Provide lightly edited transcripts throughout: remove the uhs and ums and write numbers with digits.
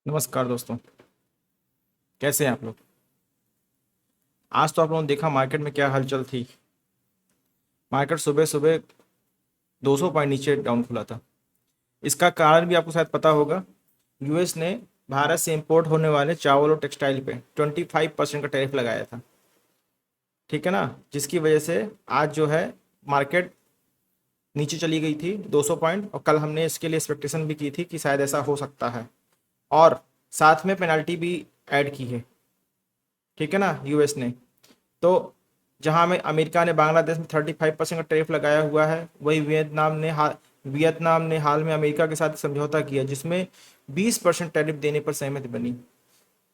नमस्कार दोस्तों। कैसे हैं आप लोग। आज तो आप लोगों ने देखा मार्केट में क्या हलचल थी। मार्केट सुबह सुबह 200 पॉइंट नीचे डाउन खुला था। इसका कारण भी आपको शायद पता होगा। यूएस ने भारत से इंपोर्ट होने वाले चावल और टेक्सटाइल पे 25% का टैरिफ लगाया था। ठीक है ना, जिसकी वजह से आज जो है मार्केट नीचे चली गई थी 200 पॉइंट। और कल हमने इसके लिए एक्सपेक्टेशन भी की थी कि शायद ऐसा हो सकता है, और साथ में पेनल्टी भी ऐड की है। ठीक है ना, यूएस ने तो जहां में अमेरिका ने बांग्लादेश में 35% का टैरिफ लगाया हुआ है, वही वियतनाम ने हाल में अमेरिका के साथ समझौता किया जिसमें 20% टैरिफ देने पर सहमति बनी।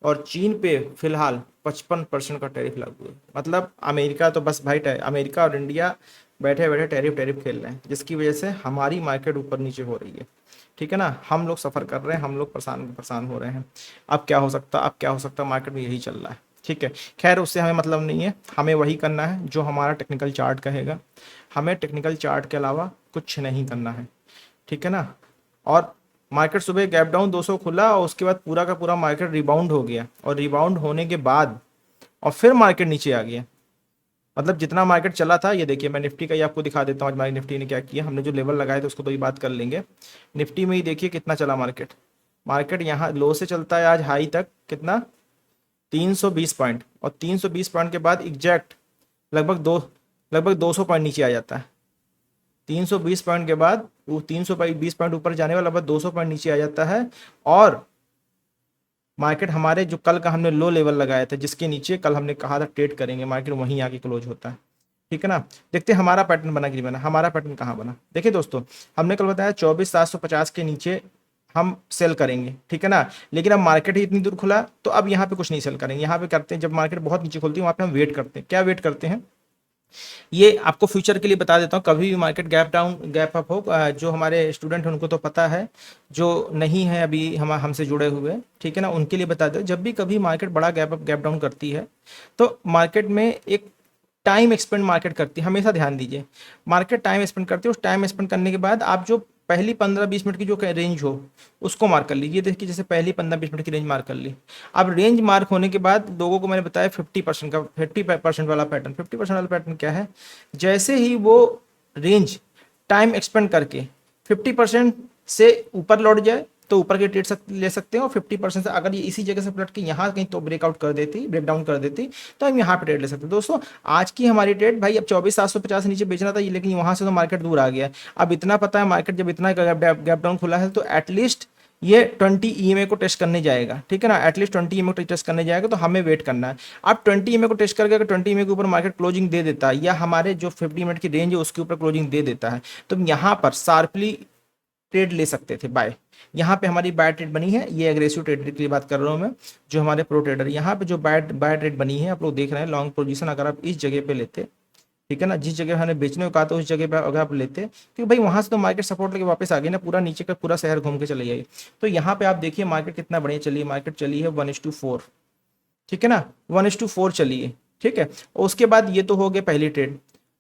और चीन पे फिलहाल 55% का टैरिफ लागू है। मतलब अमेरिका तो बस भाई अमेरिका और इंडिया बैठे बैठे टैरिफ टैरिफ खेल रहे हैं, जिसकी वजह से हमारी मार्केट ऊपर नीचे हो रही है। ठीक है ना, हम लोग सफ़र कर रहे हैं, हम लोग परेशान परेशान हो रहे हैं। अब क्या हो सकता मार्केट में यही चल रहा है। ठीक है, खैर उससे हमें मतलब नहीं है। हमें वही करना है जो हमारा टेक्निकल चार्ट कहेगा। हमें टेक्निकल चार्ट के अलावा कुछ नहीं करना है। ठीक है ना। और मार्केट सुबह गैप डाउन 200 खुला और उसके बाद पूरा का पूरा मार्केट रिबाउंड हो गया, और रिबाउंड होने के बाद और फिर मार्केट नीचे आ गया। मतलब जितना मार्केट चला था, ये देखिए मैं निफ्टी का ही आपको दिखा देता हूँ। आज हमारी निफ्टी ने क्या किया, हमने जो लेवल लगाए थे उसको तो ही बात कर लेंगे। निफ्टी में ही देखिए कितना चला मार्केट। मार्केट यहाँ लो से चलता है आज हाई तक कितना, 320 पॉइंट, और 320 पॉइंट के बाद एग्जैक्ट लगभग 200 पॉइंट नीचे आ जाता है। 320 पॉइंट के बाद वो 320 पॉइंट ऊपर जाने वाला लगभग 200 पॉइंट नीचे आ जाता है। और मार्केट हमारे जो कल का हमने लो लेवल लगाया था, जिसके नीचे कल हमने कहा था ट्रेड करेंगे, मार्केट वहीं आके क्लोज होता है। ठीक है ना। देखते हैं हमारा पैटर्न बना कि नहीं बना। हमारा पैटर्न कहाँ बना, देखिए दोस्तों। हमने कल बताया 24,750 के नीचे हम सेल करेंगे। ठीक है ना। लेकिन अब मार्केट ही इतनी दूर खुला, तो अब यहाँ पे कुछ नहीं सेल करेंगे। यहाँ पे करते हैं, जब मार्केट बहुत नीचे खुलती है वहाँ पे हम वेट करते हैं। क्या वेट करते हैं, ये आपको फ्यूचर के लिए बता देता हूँ। कभी भी market gap down gap up हो, जो हमारे स्टूडेंट हैं उनको तो पता है, जो नहीं है अभी हम हमसे जुड़े हुए, ठीक है ना, उनके लिए बता दो। जब भी कभी मार्केट बड़ा गैप अप गैप डाउन करती है, तो मार्केट में एक टाइम एक्सपेंड मार्केट करती है। हमेशा ध्यान दीजिए, मार्केट टाइम स्पेंड करती है। उस टाइम स्पेंड करने के बाद आप जो पहली 15-20 मिनट की जो रेंज हो उसको मार्क कर लीजिए। देखिए जैसे पहली 15-20 मिनट की रेंज मार्क कर ली। अब रेंज मार्क होने के बाद लोगों को मैंने बताया 50% वाला पैटर्न। 50% वाला पैटर्न क्या है, जैसे ही वो रेंज टाइम एक्सपेंड करके 50% से ऊपर लौट जाए तो ऊपर के ट्रेड ले सकते हैं। और 50% से अगर ये इसी जगह से पलट के यहाँ कहीं तो ब्रेकआउट कर देती, ब्रेकडाउन कर देती, तो हम यहाँ पे ट्रेड ले सकते हैं। दोस्तों आज की हमारी ट्रेड भाई, अब 24,750 से नीचे बेचना था ये, लेकिन वहां से तो मार्केट दूर आ गया। अब इतना पता है, मार्केट जब इतना गैप डाउन खुला है तो एटलीस्ट ये 20 ईएमए को टेस्ट करने जाएगा। ठीक है ना, एटलीस्ट 20 ईएमए को टेस्ट करने जाएगा, तो हमें वेट करना है। अब 20 ईएमए को टेस्ट करके अगर 20 ईएमए के ऊपर मार्केट क्लोजिंग दे देता है, या हमारे जो 50 मिनट की रेंज है उसके ऊपर क्लोजिंग दे देता है, तो यहाँ पर शार्पली ट्रेड ले सकते थे बाय। यहाँ पे हमारी बाय ट्रेड बनी है, ये एग्रेसिव ट्रेड की बात कर रहा हूँ मैं। जो हमारे प्रो ट्रेडर यहाँ पे जो बाय बाय ट्रेड बनी है, आप लोग देख रहे हैं लॉन्ग पोजीशन अगर आप इस जगह पे लेते, ठीक है ना, जिस जगह हमने बेचने को कहा था उस जगह पे अगर आप लेते, क्योंकि भाई वहां से तो मार्केट सपोर्ट लेके वापस आ गई ना, पूरा नीचे का पूरा शहर घूम के चले जाइए। तो यहाँ पे आप देखिए मार्केट कितना बढ़िया चली है। मार्केट चली है 1:4। ठीक है ना, 1:4 चलिए। ठीक है, और उसके बाद ये तो हो गए पहली ट्रेड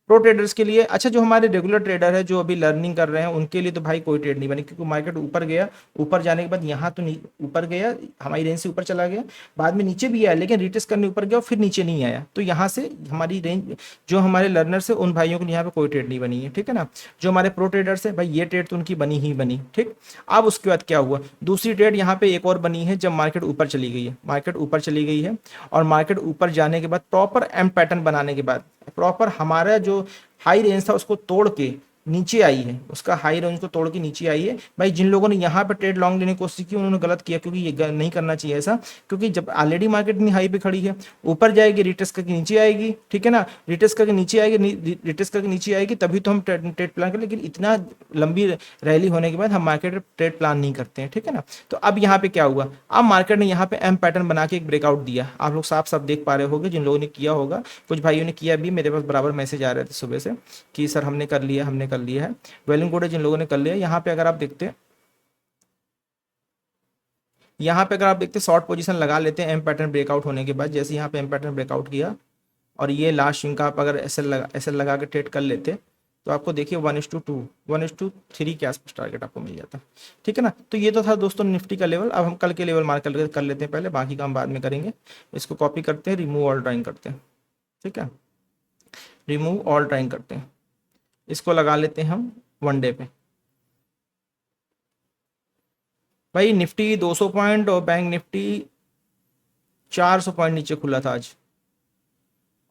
प्रो ट्रेडर्स के लिए। अच्छा, जो हमारे रेगुलर ट्रेडर है जो अभी लर्निंग कर रहे हैं, उनके लिए तो भाई कोई ट्रेड नहीं बनी, क्योंकि मार्केट ऊपर गया, ऊपर जाने के बाद यहाँ तो ऊपर गया, हमारी रेंज से ऊपर चला गया, बाद में नीचे भी आया, लेकिन रिटेस्ट करने ऊपर गया और फिर नीचे नहीं आया। तो यहाँ से हमारी रेंज, जो हमारे लर्नर्स है उन भाइयों के लिए यहाँ पे कोई ट्रेड नहीं बनी है। ठीक है ना, जो हमारे प्रो ट्रेडर्स है भाई, ये ट्रेड तो उनकी बनी ही बनी। ठीक, अब उसके बाद क्या हुआ, दूसरी ट्रेड यहाँ पे एक और बनी है, जब मार्केट ऊपर चली गई है। मार्केट ऊपर चली गई है, और मार्केट ऊपर जाने के बाद प्रॉपर एम पैटर्न बनाने के बाद, प्रॉपर हमारा जो हाई रेंज था उसको तोड़ के नीचे आई है, उसका हाई रेंज को तोड़ के नीचे आई है। भाई जिन लोगों ने यहाँ पे ट्रेड लॉन्ग लेने की कोशिश की उन्होंने गलत किया, क्योंकि ये नहीं करना चाहिए ऐसा। क्योंकि जब ऑलरेडी मार्केट इतनी हाई पे खड़ी है, ऊपर जाएगी रिटेस्ट करके नीचे आएगी। ठीक है ना, रिटेस्ट करके नीचे आएगी, रिटेस्ट करके नीचे आएगी, तभी तो हम ट्रेड प्लान करें। लेकिन इतना लंबी रैली होने के बाद हम मार्केट ट्रेड प्लान नहीं करते हैं। ठीक है ना, तो अब यहाँ पे क्या हुआ, अब मार्केट ने यहाँ पे एम पैटर्न बना के एक ब्रेकआउट दिया। आप लोग साफ साफ देख पा रहे होंगे, जिन लोगों ने किया होगा, कुछ भाइयों ने किया भी, मेरे पास बराबर मैसेज आ रहे थे सुबह से कि सर हमने कर लिया, हमने कर लिया है। वेल एंड गुड है जिन लोगों ने कर लिया। यहाँ पे अगर आप देखते हैं, यहाँ पे अगर आप देखते हैं शॉर्ट पोजीशन लगा लेते हैं एम पैटर्न ब्रेकआउट होने के बाद। जैसे यहाँ पे एम पैटर्न ब्रेकआउट किया और ये लास्ट स्विंग का आप अगर एसएल लगा के ट्रेड कर लेते, तो आपको देखिए 1:2, 1:3 के आसपास टारगेट आपको मिल जाता है। ठीक है ना। तो ये तो था दोस्तों निफ्टी का लेवल। अब हम कल के लेवल मार्क कर लेते हैं पहले, बाकी काम बाद में करेंगे। इसको कॉपी करते हैं, रिमूव ऑल ड्राइंग करते हैं। ठीक है, रिमूव ऑल ड्राइंग करते हैं। इसको लगा लेते हैं हम 1 डे पे। भाई निफ्टी 200 पॉइंट और बैंक निफ्टी 400 पॉइंट नीचे खुला था आज।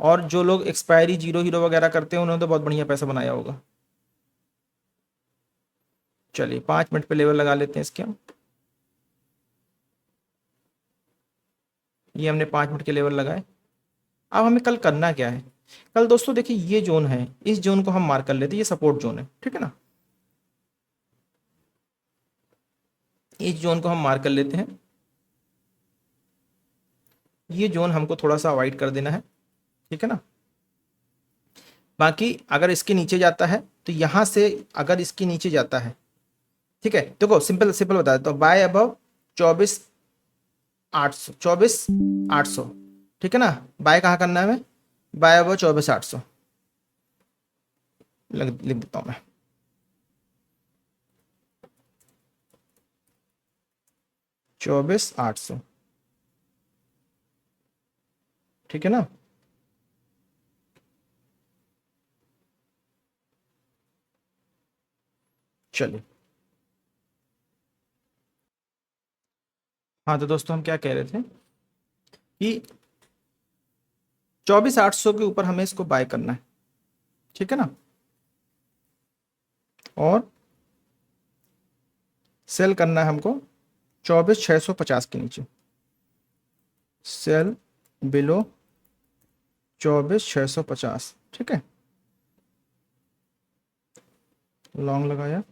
और जो लोग एक्सपायरी जीरो हीरो वगैरह करते हैं उन्होंने तो बहुत बढ़िया पैसा बनाया होगा। चलिए 5 मिनट पे लेवल लगा लेते हैं इसके हम। ये हमने 5 मिनट के लेवल लगाए। अब हमें कल करना क्या है? कल दोस्तों देखिए ये जोन है, इस जोन को हम मार्क कर लेते हैं, ये सपोर्ट जोन है। ठीक है ना, इस जोन को हम मार्क कर लेते हैं। ये जोन हमको थोड़ा सा अवॉइड कर देना है। ठीक है ना। बाकी अगर इसके नीचे जाता है तो यहां से, अगर इसके नीचे जाता है, ठीक है, देखो सिंपल सिंपल बता देता हूँ, बाय अबव 24,800, 24,800। ठीक है ना, बाय कहाँ करना है हमें? बाय अबव 24,800 लिख देता हूं मैं। 24,800। ठीक है ना। चलिए, हाँ तो दोस्तों हम क्या कह रहे थे कि 24,800 के ऊपर हमें इसको बाय करना है। ठीक है ना, और सेल करना है हमको 24,650 के नीचे। Cell below 24,650। ठीक है, लॉन्ग लगाया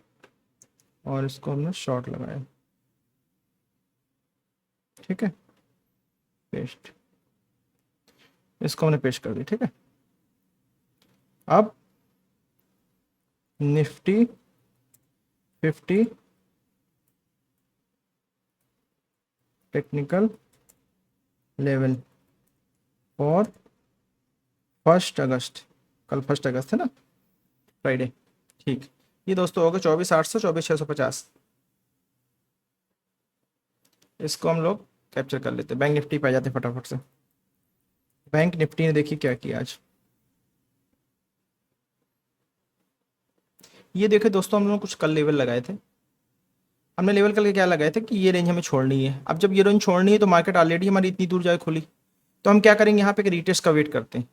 और इसको हमने शॉर्ट लगाया। ठीक है, पेस्ट, इसको हमने पेस्ट कर दिया। ठीक है, अब निफ्टी 50 टेक्निकल लेवल और 1 अगस्त, कल 1 अगस्त है ना, फ्राइडे। ठीक, ये दोस्तों होगा 24,800, 24,650। इसको हम लोग कैप्चर कर लेते हैं। बैंक निफ्टी पे आ जाते फटाफट से। बैंक निफ्टी ने देखिए क्या किया आज। ये देखे दोस्तों, हम लोग कुछ कल लेवल लगाए थे। हमने लेवल कल के क्या लगाए थे कि ये रेंज हमें छोड़नी है। अब जब ये रेंज छोड़नी है तो मार्केट ऑलरेडी हमारी इतनी दूर जाए खुली, तो हम क्या करेंगे, यहाँ पे एक रीटेस्ट का वेट करते हैं।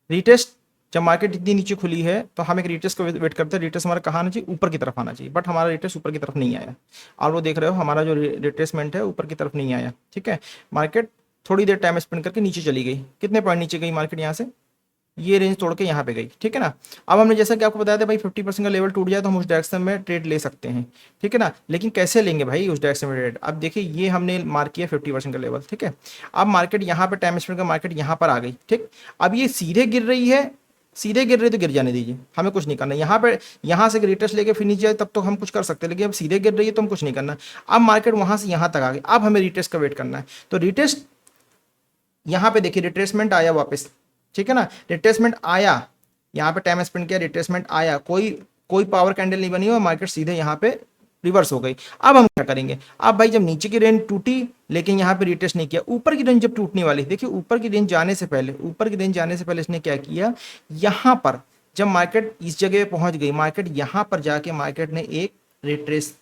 रीटेस्ट, जब मार्केट इतनी नीचे खुली है तो हम एक रीटेस्ट का वेट करते हैं। रीटेस्ट हमारा कहाँ आना चाहिए? ऊपर की तरफ आना चाहिए। बट हमारा रीटेस्ट ऊपर की तरफ नहीं आया, और वो देख रहे हो हमारा जो रिट्रेसमेंट है ऊपर की तरफ नहीं आया। ठीक है, मार्केट थोड़ी देर टाइम स्पेंड करके नीचे चली गई। कितने पॉइंट नीचे गई मार्केट? यहाँ से ये रेंज तोड़ के यहाँ पे गई। ठीक है ना। अब हमने जैसा कि आपको बताया था भाई 50% का लेवल टूट जाए तो हम उस डायरेक्शन में ट्रेड ले सकते हैं। ठीक है ना, लेकिन कैसे लेंगे भाई उस डायरेक्शन में ट्रेड? अब देखिए ये हमने मार्क किया 50% का लेवल। ठीक है, अब मार्केट यहाँ पे टाइम स्पेंड का मार्केट यहाँ पर आ गई। ठीक, अब ये सीधे गिर रही है, सीधे गिर रही तो गिर जाने दीजिए, हमें कुछ नहीं करना। यहाँ पे यहाँ से रिटर्स लेके फिर नीचे जाए तब तो हम कुछ कर सकते हैं, लेकिन अब सीधे गिर रही है तो हम कुछ नहीं करना। अब मार्केट वहां से यहाँ तक आ गई, अब हमें रिटेस्ट का वेट करना है। तो रिटेस्ट यहाँ पे देखिए रिट्रेसमेंट आया वापस। ठीक है ना, रिट्रेसमेंट आया, यहाँ पे टाइम स्पेंड किया, रिट्रेसमेंट आया, कोई कोई पावर कैंडल नहीं बनी और मार्केट सीधे यहाँ पे रिवर्स हो गई। अब हम क्या करेंगे? अब भाई जब नीचे की रेंज टूटी लेकिन यहाँ पे रिटेस्ट नहीं किया, ऊपर की रेंज जब टूटने वाली, देखिए ऊपर की रेंज जाने से पहले, ऊपर की रेंज जाने से पहले इसने क्या किया, यहाँ पर जब मार्केट इस जगह पहुंच गई, मार्केट यहाँ पर जाके मार्केट ने एक रिट्रेस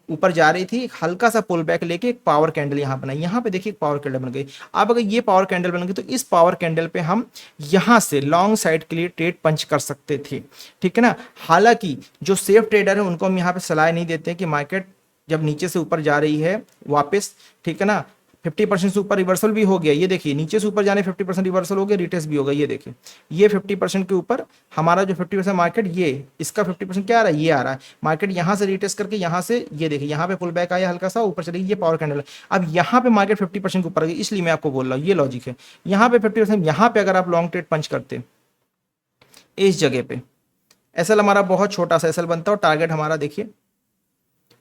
ऊपर जा रही थी, हल्का सा पुल बैक लेके एक पावर कैंडल यहाँ बनाई। यहाँ पे देखिए एक पावर कैंडल बन गई। अब अगर ये पावर कैंडल बन गई तो इस पावर कैंडल पे हम यहाँ से लॉन्ग साइड के लिए ट्रेड पंच कर सकते थे। ठीक है ना, हालांकि जो सेफ ट्रेडर है उनको हम यहाँ पे सलाह नहीं देते कि मार्केट जब नीचे से ऊपर जा रही है वापस, ठीक है ना, 50% से ऊपर रिवर्सल भी हो गया। ये देखिए नीचे से ऊपर जाने 50% रिवर्सल हो गया, रिटेस्ट भी हो गया। ये देखिए ये 50% के ऊपर हमारा जो 50% मार्केट, ये इसका 50% क्या आ रहा है, ये आ रहा है। मार्केट यहाँ से रिटेस्ट करके यहाँ से ये देखिए यहाँ पे पुल बैक आया, हल्का सा ऊपर चली गई, ये पावर कैंडल है। अब यहाँ पे मार्केट 50% के ऊपर आ गई, इसलिए मैं आपको बोल रहा हूँ ये लॉजिक है। यहाँ पे 50%, यहाँ पे अगर आप लॉन्ग ट्रेड पंच करते इस जगह पे, एसएल हमारा बहुत छोटा सा एसएल बनता है और टारगेट हमारा देखिए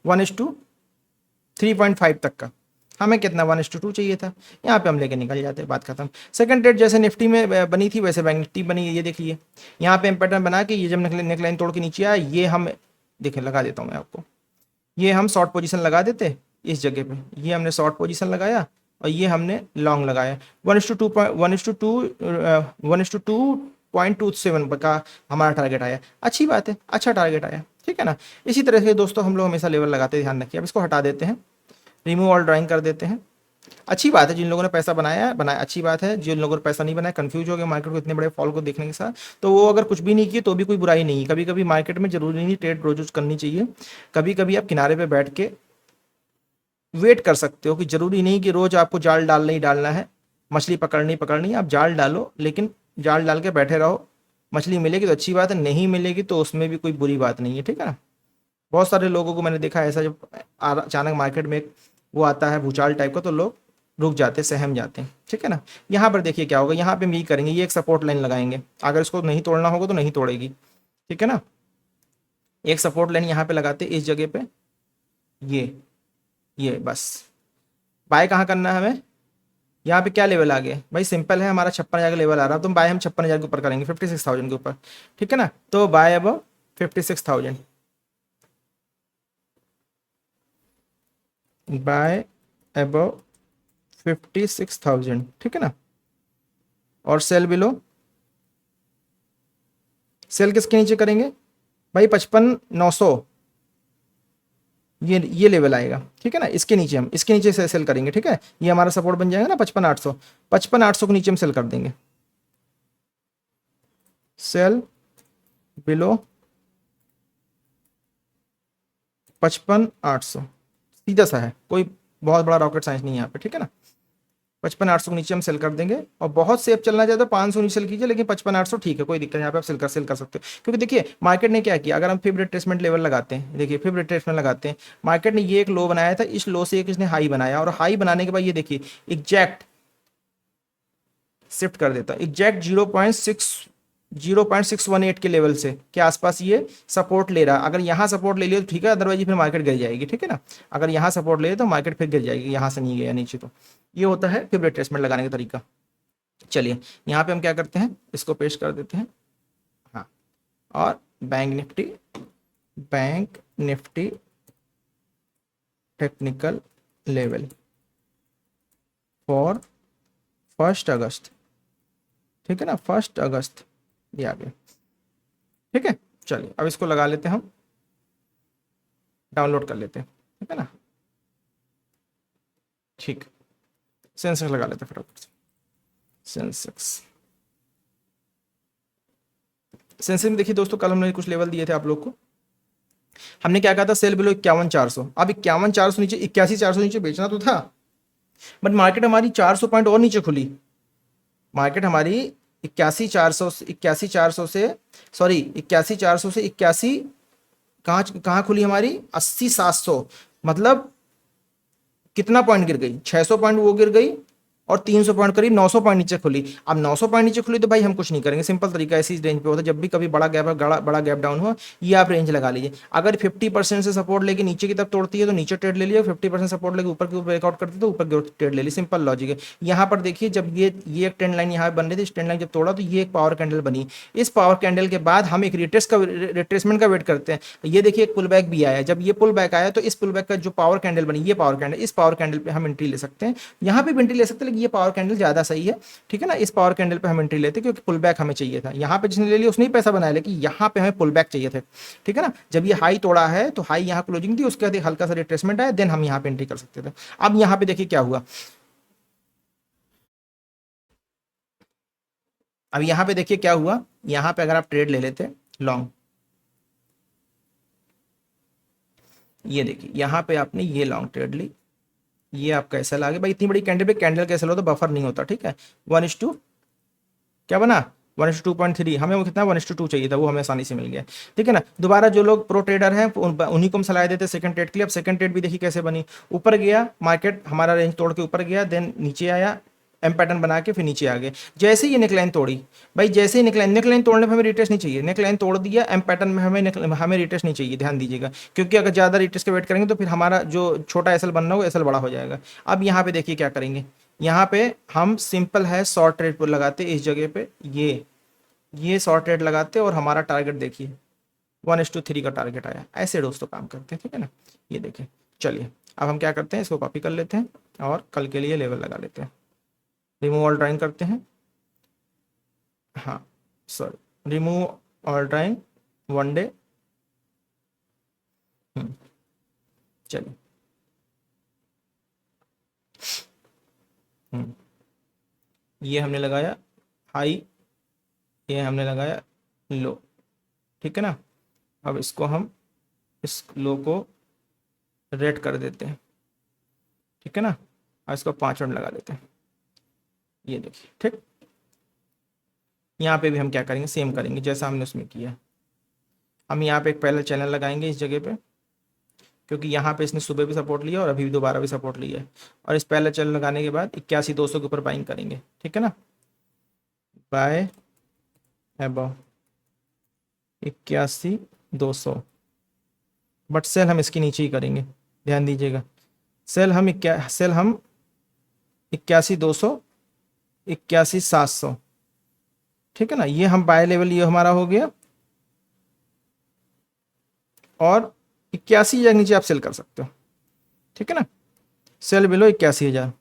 1:3.5 तक का। हमें कितना 1:2 चाहिए था, यहाँ पे हम लेके निकल जाते, बात खत्म। सेकंड ट्रेड जैसे निफ्टी में बनी थी वैसे बैंक निफ्टी बनी, ये देखिए यहाँ पे हम पैटर्न बना के ये जब नेकलाइन तोड़ के नीचे आया, ये हम देखें लगा देता हूँ मैं आपको, ये हम शॉर्ट पोजीशन लगा देते इस जगह पे, ये हमने शॉर्ट पोजीशन लगाया और ये हमने लॉन्ग लगाया। 1:2.7 का हमारा टारगेट आया, अच्छी बात है, अच्छा टारगेट आया, ठीक है ना। इसी तरह से दोस्तों हम लोग हमेशा लेवल लगाते, ध्यान रखिए। अब इसको हटा देते हैं, रिमूव ऑल ड्राइंग कर देते हैं। अच्छी बात है जिन लोगों ने पैसा बनाया बनाया, अच्छी बात है। जिन लोगों ने पैसा नहीं बनाया, कंफ्यूज हो गए मार्केट को इतने बड़े फॉल को देखने के साथ, तो वो अगर कुछ भी नहीं किए तो भी कोई बुराई नहीं है। कभी कभी मार्केट में जरूरी नहीं ट्रेड रोज करनी चाहिए, कभी कभी आप किनारे पे बैठ के वेट कर सकते हो, कि जरूरी नहीं कि रोज आपको जाल डालना ही डालना है, मछली पकड़नी आप जाल डालो, लेकिन जाल डाल के बैठे रहो। मछली मिलेगी तो अच्छी बात है, नहीं मिलेगी तो उसमें भी कोई बुरी बात नहीं है, ठीक है ना। बहुत सारे लोगों को मैंने देखा ऐसा, जब अचानक मार्केट में वो आता है भूचाल टाइप का, तो लोग रुक जाते हैं, सहम जाते हैं, ठीक है ना। यहाँ पर देखिए क्या होगा, यहाँ पे हम यही करेंगे, ये एक सपोर्ट लाइन लगाएंगे, अगर इसको नहीं तोड़ना होगा तो नहीं तोड़ेगी, ठीक है ना। एक सपोर्ट लाइन यहाँ पे लगाते इस जगह पे, ये बस। बाय कहाँ करना है हमें, यहाँ पे क्या लेवल आ गया भाई, सिंपल है, हमारा 56,000 का लेवल आ रहा है, तो बाय हम 56,000 के ऊपर करेंगे, 56,000 के ऊपर, ठीक है ना। तो बाय अब 56,000, बाय अबव 56,000, ठीक है ना। और सेल बिलो, सेल किसके नीचे करेंगे भाई, 55,900, ये लेवल आएगा, ठीक है ना। इसके नीचे हम इसके नीचे से सेल करेंगे, ठीक है। ये हमारा सपोर्ट बन जाएगा ना 55,800, 55,800 के नीचे हम सेल कर देंगे, सेल बिलो 55,800, सीधा सा है, कोई बहुत बड़ा रॉकेट साइंस नहीं है यहाँ पे, ठीक है ना। 55,800 के नीचे हम सेल कर देंगे, और बहुत सेफ चलना चाहते तो 500 नीचे सेल कीजिए, लेकिन 55,800 ठीक है, कोई दिक्कत नहीं, यहाँ पे आप सेल कर सकते हो। क्योंकि देखिए मार्केट ने क्या किया, अगर हम फिब रिट्रेसमेंट लेवल लगाते हैं, देखिए फिब रिट्रेसमेंट लगाते हैं, मार्केट ने ये एक लो बनाया था, इस लो से एक इसने हाई बनाया, और हाई बनाने के बाद ये देखिए एग्जैक्ट शिफ्ट कर देता, एग्जैक्ट 0.618 के लेवल से के आसपास ये सपोर्ट ले रहा है। अगर यहाँ सपोर्ट ले लिया तो ठीक है, अदरवाइज फिर मार्केट गिर जाएगी, ठीक है ना। अगर यहाँ सपोर्ट ले लिया तो मार्केट फिर गिर जाएगी, यहाँ से नहीं गया नीचे। तो ये होता है फिर रिट्रेसमेंट लगाने का तरीका। चलिए यहाँ पे हम क्या करते हैं, इसको पेश कर देते हैं, हाँ। और bank Nifty technical level for 1 अगस्त, ठीक है ना, 1 अगस्त ये आ गया, ठीक है। चलिए अब इसको लगा लेते हैं, हम डाउनलोड कर लेते हैं, ठीक है ना। ठीक, सेंसेक्स लगा लेते हैं फटाफट से, सेंसेक्स में देखिए दोस्तों, कल हमने कुछ लेवल दिए थे आप लोग को, हमने क्या कहा था, सेल बिलो 51,400, अब 51,400 नीचे, 81,400 नीचे बेचना तो था, बट मार्केट हमारी 400 पॉइंट और नीचे खुली। मार्केट हमारी 81,400 से 81,400 से, सॉरी 81,400 से 81 कहाँ खुली हमारी, 80,700, मतलब कितना पॉइंट गिर गई, 600 पॉइंट वो गिर गई, और 300 पॉइंट करीब 900 पॉइंट नीचे खुली। अब 900 पॉइंट नीचे खुली तो भाई हम कुछ नहीं करेंगे, सिंपल तरीका ऐसी रेंज पे होता है, जब भी कभी बड़ा गैप डाउन हो, ये आप रेंज लगा लीजिए। अगर 50% से सपोर्ट लेके नीचे की तरफ तोड़ती है तो नीचे ट्रेड ले लिया, 50% सपोर्ट लेके ऊपर की ब्रेकआउट करती है तो ऊपर की ओर ट्रेड ले ली, सिंपल लॉजिक है। यहाँ पर देखिए, जब ये एक ट्रेंड लाइन यहाँ बन रही थी, इस ट्रेंड लाइन जब तोड़ा तो ये एक पावर कैंडल बनी, इस पावर कैंडल के बाद हम एक रिट्रेसमेंट का वेट करते हैं। ये देखिए एक पुल बैक भी आया, जब ये पुल बैक आया तो इस पुल बैक का जो पावर कैंडल बनी, ये पावर कैंडल, इस पावर कैंडल पे हम एंट्री ले सकते हैं, यहाँ पे भी एंट्री ले सकते हैं, लेकिन ये पावर कैंडल ज्यादा सही है, ठीक है ना। इस पावर कैंडल पे हम एंट्री लेते हैं, क्योंकि पुल बैक हमें चाहिए था। यहाँ पे जिसने ले लिया उसने ही पैसा बनाया, लेकिन यहाँ पे हमें पुल बैक चाहिए थे, ठीक है ना। जब ये हाई तोड़ा है तो हाई यहाँ क्लोजिंग थी, उसके बाद एक हल्का सा रिट्रेसमेंट आया, देन हम यहाँ पे एंट्री कर सकते थे। अब यहाँ पे देखिए क्या हुआ, अब यहाँ पे देखिए क्या हुआ, यहाँ पे अगर आप ट्रेड ले लेते लॉन्ग, ये देखिए यहाँ पे आपने ये लॉन्ग ट्रेड ली, ये आपका एसएल आ गया भाई। इतनी बड़ी कैंडल पे कैंडल का एसएल हो तो बफर नहीं होता, ठीक है। 1:2 क्या बना, 1:2.3, हमें वो कितना 1:2 चाहिए था, वो हमें आसानी से मिल गया, ठीक है ना। दोबारा जो लोग प्रो ट्रेडर हैं उन्हीं को हम सलाह देते सेकंड ट्रेड के लिए। अब सेकंड ट्रेड भी देखिए कैसे बनी, ऊपर गया मार्केट, हमारा रेंज तोड़ के ऊपर गया, देन नीचे आया, एम पैटर्न बना के फिर नीचे आ गए। जैसे ही ये नेकलाइन तोड़ी भाई, जैसे ही नेकलाइन तोड़ने पर हमें रिटेस्ट नहीं चाहिए, नेकलाइन तोड़ दिया एम पैटर्न में, हमें रिटेस्ट नहीं चाहिए, ध्यान दीजिएगा, क्योंकि अगर ज़्यादा रिटेस्ट का वेट करेंगे तो फिर हमारा जो छोटा एसएल बनना हो एसएल बड़ा हो जाएगा। अब यहाँ पे देखिए क्या करेंगे, यहाँ पे हम सिंपल है शॉर्ट ट्रेड पर लगाते इस जगह पे, ये शॉर्ट ट्रेड लगाते और हमारा टारगेट देखिए 1:3 का टारगेट आया। ऐसे दोस्तों काम करते हैं, ठीक है ना। ये देखिए, चलिए अब हम क्या करते हैं, इसको कॉपी कर लेते हैं और कल के लिए लेवल लगा लेते हैं। रिमूव ऑल ड्राइंग करते हैं, हाँ sorry, remove all drawing 1 day. चलिए ये हमने लगाया हाई, ये हमने लगाया लो, ठीक है ना। अब इसको हम इस लो को रेड कर देते हैं, ठीक है ना, और इसको 5 मिनट लगा देते हैं। ये देखिए ठीक, यहाँ पे भी हम क्या करेंगे, सेम करेंगे जैसा हमने उसमें किया। हम यहाँ पे एक पहले चैनल लगाएंगे इस जगह पे, क्योंकि यहाँ पे इसने सुबह भी सपोर्ट लिया और अभी भी दोबारा भी सपोर्ट लिया है, और इस पहले चैनल लगाने के बाद 81,200 के ऊपर बाइंग करेंगे, ठीक है ना, बाय अबव 81,200। बट सेल हम इसके नीचे ही करेंगे, ध्यान दीजिएगा, सेल हम 81,200 81,700, ठीक है ना। ये हम बाय लेवल ये हमारा हो गया, और 81,000 नीचे आप सेल कर सकते हो, ठीक है ना। सेल बिलो 81,000,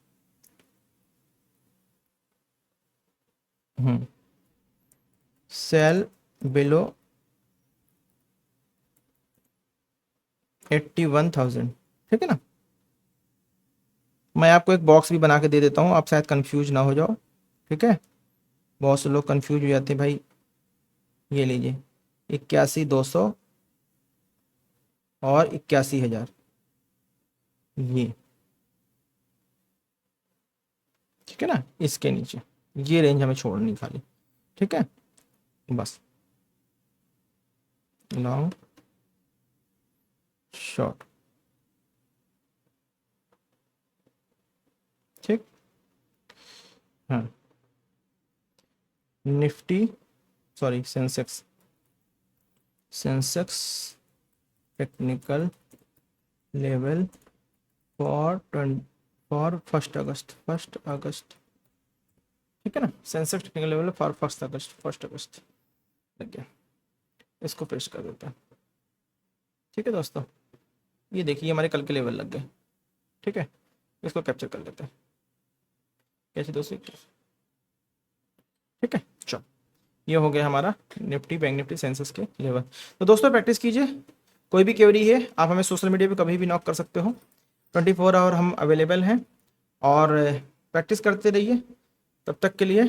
सेल बिलो 81,000, ठीक है ना। मैं आपको एक बॉक्स भी बना के दे देता हूँ, आप शायद कंफ्यूज ना हो जाओ, ठीक है। बहुत से लोग कंफ्यूज हो जाते हैं भाई। ये लीजिए 81,200 और 81,000, ये ठीक है ना। इसके नीचे ये रेंज हमें छोड़नी खाली, ठीक है, बस लॉन्ग शॉर्ट, ठीक। हाँ Nifty sorry Sensex technical level for 1 अगस्त, ठीक है ना। सेंसेक्स टेक्निकल लेवल फॉर 1 अगस्त लग गया, इसको पेस्ट कर देते हैं, ठीक है दोस्तों। ये देखिए हमारे कल के लेवल लग गए, ठीक है, इसको कैप्चर कर लेते हैं कैसे दोस्तों, ठीक है। चलो ये हो गया हमारा निफ्टी, बैंक निफ्टी, सेंसेक्स के लेवल। तो दोस्तों प्रैक्टिस कीजिए, कोई भी क्वेरी है आप हमें सोशल मीडिया पे कभी भी नॉक कर सकते हो, 24 आवर हम अवेलेबल हैं, और प्रैक्टिस करते रहिए। तब तक के लिए